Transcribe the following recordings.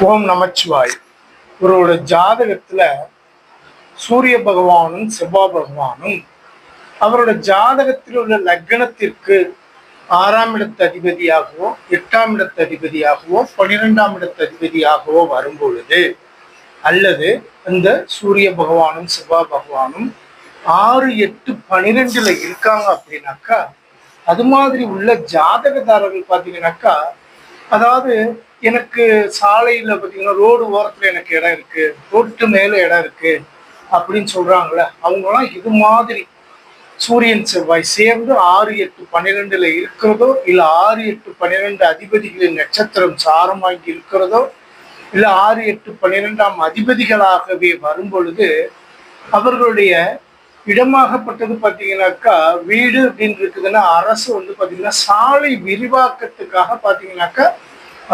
ஓம் நமச்சிவாய். இவரோட ஜாதகத்துல சூரிய பகவானும் செவ்வாய் பகவானும் அவரோட ஜாதகத்தில் உள்ள லக்னத்திற்கு 6ஆம் இடத்து அதிபதியாகவோ 8ஆம் இடத்து அதிபதியாகவோ 12ஆம் இடத்து அதிபதியாகவோ வரும்பொழுது, அல்லது அந்த சூரிய பகவானும் செவ்வாய் பகவானும் 6, 8, 12ல இருக்காங்க அப்படின்னாக்கா, அது மாதிரி உள்ள ஜாதகதாரர்கள் பார்த்தீங்கன்னாக்கா, அதாவது எனக்கு சாலையில பார்த்தீங்கன்னா ரோடு ஓரத்துல எனக்கு இடம் இருக்கு, ரோட்டு மேல இடம் இருக்கு அப்படின்னு சொல்றாங்களே, அவங்களாம் இது மாதிரி சூரியன் செவ்வாய் சேர்ந்து 6, 8, 12ல இருக்கிறதோ, இல்ல 6, 8, 12 அதிபதிகளின் நட்சத்திரம் சாரம் வாங்கி இருக்கிறதோ, இல்ல 6, 8, 12ஆம் அதிபதிகளாகவே வரும் பொழுது அவர்களுடைய இடமாகப்பட்டது பார்த்தீங்கன்னாக்கா வீடு அப்படின்னு இருக்குதுன்னா, அரசு பார்த்தீங்கன்னா சாலை விரிவாக்கத்துக்காக பார்த்தீங்கன்னாக்கா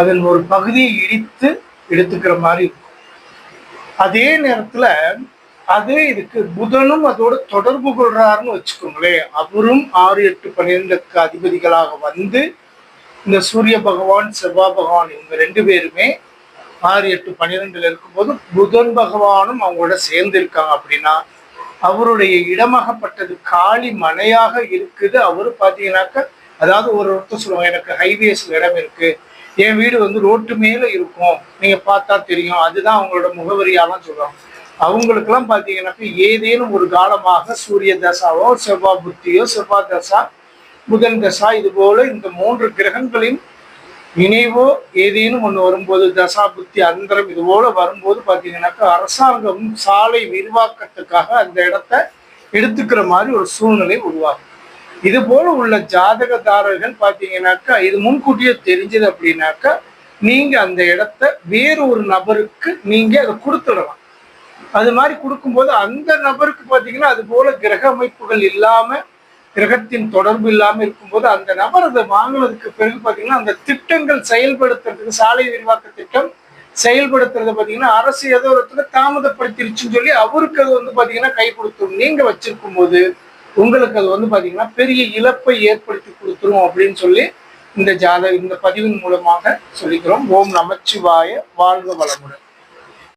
அதன் ஒரு பகுதியை இடித்து எடுத்துக்கிற மாதிரி இருக்கும். அதே நேரத்துல அதே இதுக்கு புதனும் அதோட தொடர்பு கொள்றாருன்னு வச்சுக்கோங்களேன். அவரும் 6, 8, 12க்கு அதிபதிகளாக வந்து இந்த சூரிய பகவான் செவ்வாய் பகவான் இவங்க 2 பேருமே 6, 8, 12ல இருக்கும்போது புதன் பகவானும் அவங்களோட சேர்ந்து இருக்காங்க அப்படின்னா, அவருடைய இடமாகப்பட்டது காலி மனையாக இருக்குது. அவரு பார்த்தீங்கன்னாக்கா, அதாவது ஒருத்தர் சொல்லுவாங்க, எனக்கு ஹைவேஸ்ல இடம் இருக்கு, என் வீடு ரோட்டு மேல இருக்கும், நீங்க பார்த்தா தெரியும், அதுதான் அவங்களோட முகவரியாலாம் சொல்லுவாங்க. அவங்களுக்கெல்லாம் பார்த்தீங்கன்னாக்கா ஏதேனும் ஒரு காலமாக சூரிய தசாவோ செவ்வாய் புத்தியோ செவ்வாய் தசா புதன் தசா இது போல இந்த 3 கிரகங்களின் இணைவோ ஏதேனும் ஒன்று வரும்போது, தசா புத்தி அந்தரம் இது போல வரும்போது பார்த்தீங்கன்னாக்கா அரசாங்கம் சாலை விரிவாக்கத்துக்காக அந்த இடத்த எடுத்துக்கிற மாதிரி ஒரு சூழ்நிலை உருவாகும். இது போல உள்ள ஜாதகதாரர்கள் பார்த்தீங்கன்னாக்கா இது முன்கூட்டியே தெரிஞ்சது அப்படின்னாக்கா, நீங்க அந்த இடத்த வேறு ஒரு நபருக்கு நீங்க அதை கொடுத்துடலாம். அது மாதிரி கொடுக்கும்போது அந்த நபருக்கு பார்த்தீங்கன்னா அது போல கிரக அமைப்புகள் இல்லாம, கிரகத்தின் தொடர்பு இல்லாம இருக்கும்போது அந்த நபர் அதை வாங்கினதுக்கு பிறகு பார்த்தீங்கன்னா அந்த திட்டங்கள் செயல்படுத்துறதுக்கு, சாலை விரிவாக்க திட்டம் செயல்படுத்துறத பார்த்தீங்கன்னா அரசு ஏதோ ஒரு தாமதப்படுத்திருச்சுன்னு சொல்லி அவருக்கு அது பார்த்தீங்கன்னா கை கொடுத்துரும். நீங்க வச்சிருக்கும் போது உங்களுக்கு அது பார்த்தீங்கன்னா பெரிய இழப்பை ஏற்படுத்தி கொடுத்துரும் அப்படின்னு சொல்லி இந்த பதிவின் மூலமாக சொல்லிக்கிறோம். ஓம் நமச்சிவாய. வாழ்க வளமுடன்.